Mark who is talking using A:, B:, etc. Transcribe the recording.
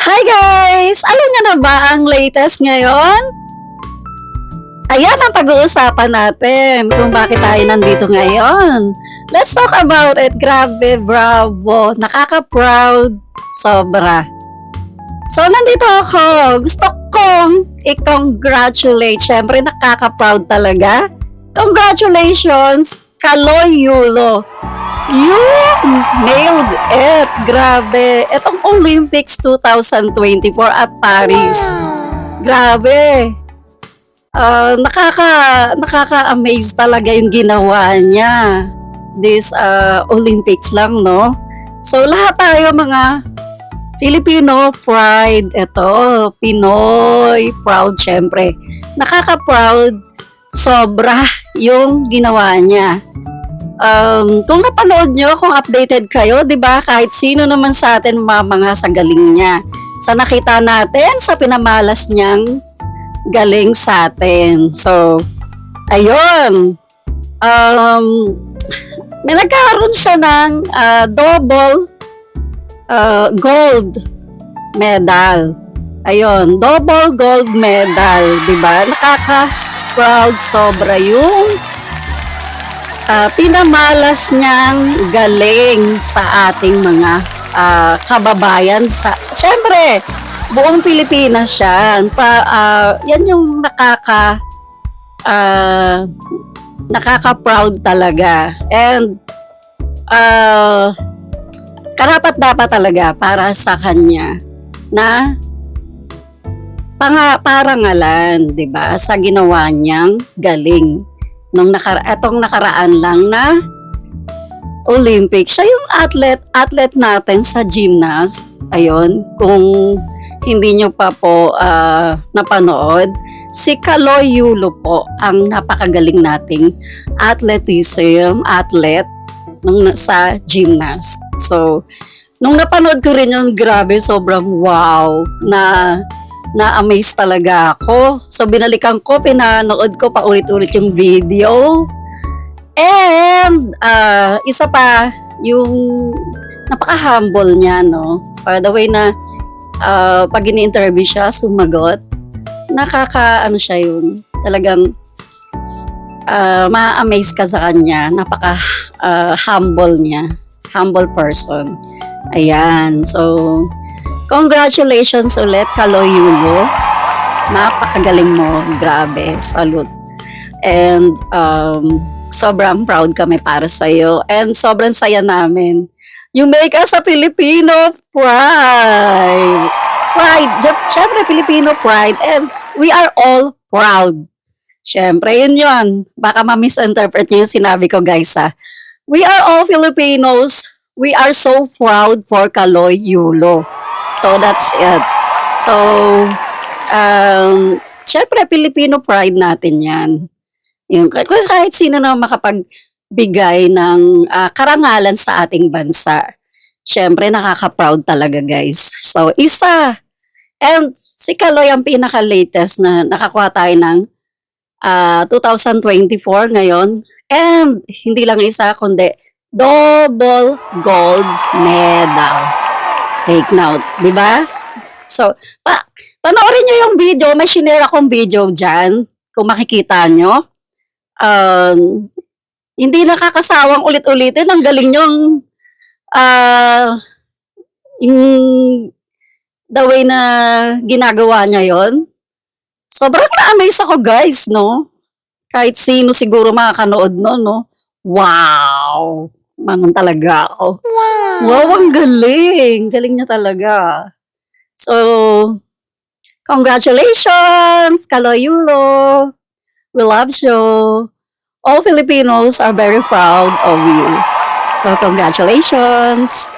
A: Hi guys! Alam niyo na ba ang latest ngayon? Ayan ang pag-uusapan natin kung bakit tayo nandito ngayon. Let's talk about it. Grabe, bravo. Nakaka-proud. Sobra. So, nandito ako. Gusto kong i-congratulate. Siyempre, nakaka-proud talaga. Congratulations, Kaloy Yulo. You nailed it. Grabe. Itong Olympics 2024 at Paris. Grabe. Nakaka-amaze talaga yung ginawa niya. This Olympics lang, no? So, lahat tayo mga Filipino pride. Ito, Pinoy proud, syempre. Nakaka-proud. Sobra yung ginawa niya. Kung napanood nyo, kung updated kayo, di ba, kahit sino naman sa atin mamanga sa galing niya. Sa nakita natin, sa pinamalas niyang galing sa atin. So, ayun. May nagkaroon siya ng double gold medal. Ayun, double gold medal, di ba? Nakaka-proud sobra yung pinamalas niyang galing sa ating mga kababayan. Siyempre, buong Pilipinas siya. Yan yung nakaka-proud talaga. And karapat dapat talaga para sa kanya na parangalan, 'di ba? Sa ginawa niyang galing nung etong nakaraan lang na Olympics. Siya yung athlete natin sa gymnast. Ayun, kung hindi nyo pa po napanood, si Kaloy Yulo po ang napakagaling nating athlete sa gymnast. So, nung napanood ko rin yun, grabe, sobrang wow, na-amaze talaga ako. So, binalikan ko, pinanood ko paulit-ulit yung video. And, isa pa, yung napaka-humble niya, no? By the way na, pag ini-interview siya, sumagot, siya yun, talagang, ma-amaze ka sa kanya, napaka-humble niya, humble person. Ayan, so, congratulations ulit, Kaloy Yulo. Napakagaling mo, grabe, salute. And, sobrang proud kami para sa'yo, and sobrang saya namin. You make us a Filipino pride. Siyempre, Filipino pride. And we are all proud. Siyempre, yun. Baka ma-misinterpret niyo yung sinabi ko, guys, ha. We are all Filipinos. We are so proud for Kaloy Yulo. So, that's it. So, siyempre, Filipino pride natin yan. Kahit sino na makapagbigay ng karangalan sa ating bansa. Siyempre, nakaka-proud talaga, guys. So, isa. And si Kaloy ang pinaka-latest na nakakuha tayo ng 2024 ngayon. And hindi lang isa, kundi double gold medal. Take note, di ba? So, panoorin nyo yung video. May shinare akong video dyan. Kung makikita nyo. Hindi nakakasawang ulit-ulitin. Ang galing yung the way na ginagawa niya yon. Sobrang na-amaze ako, guys, no? Kahit sino siguro makakanood no? Wow! Manon talaga ako. Wow, ang galing! Galing niya talaga. So, congratulations, Kaloy Yulo! We love you. All Filipinos are very proud of you. So, congratulations!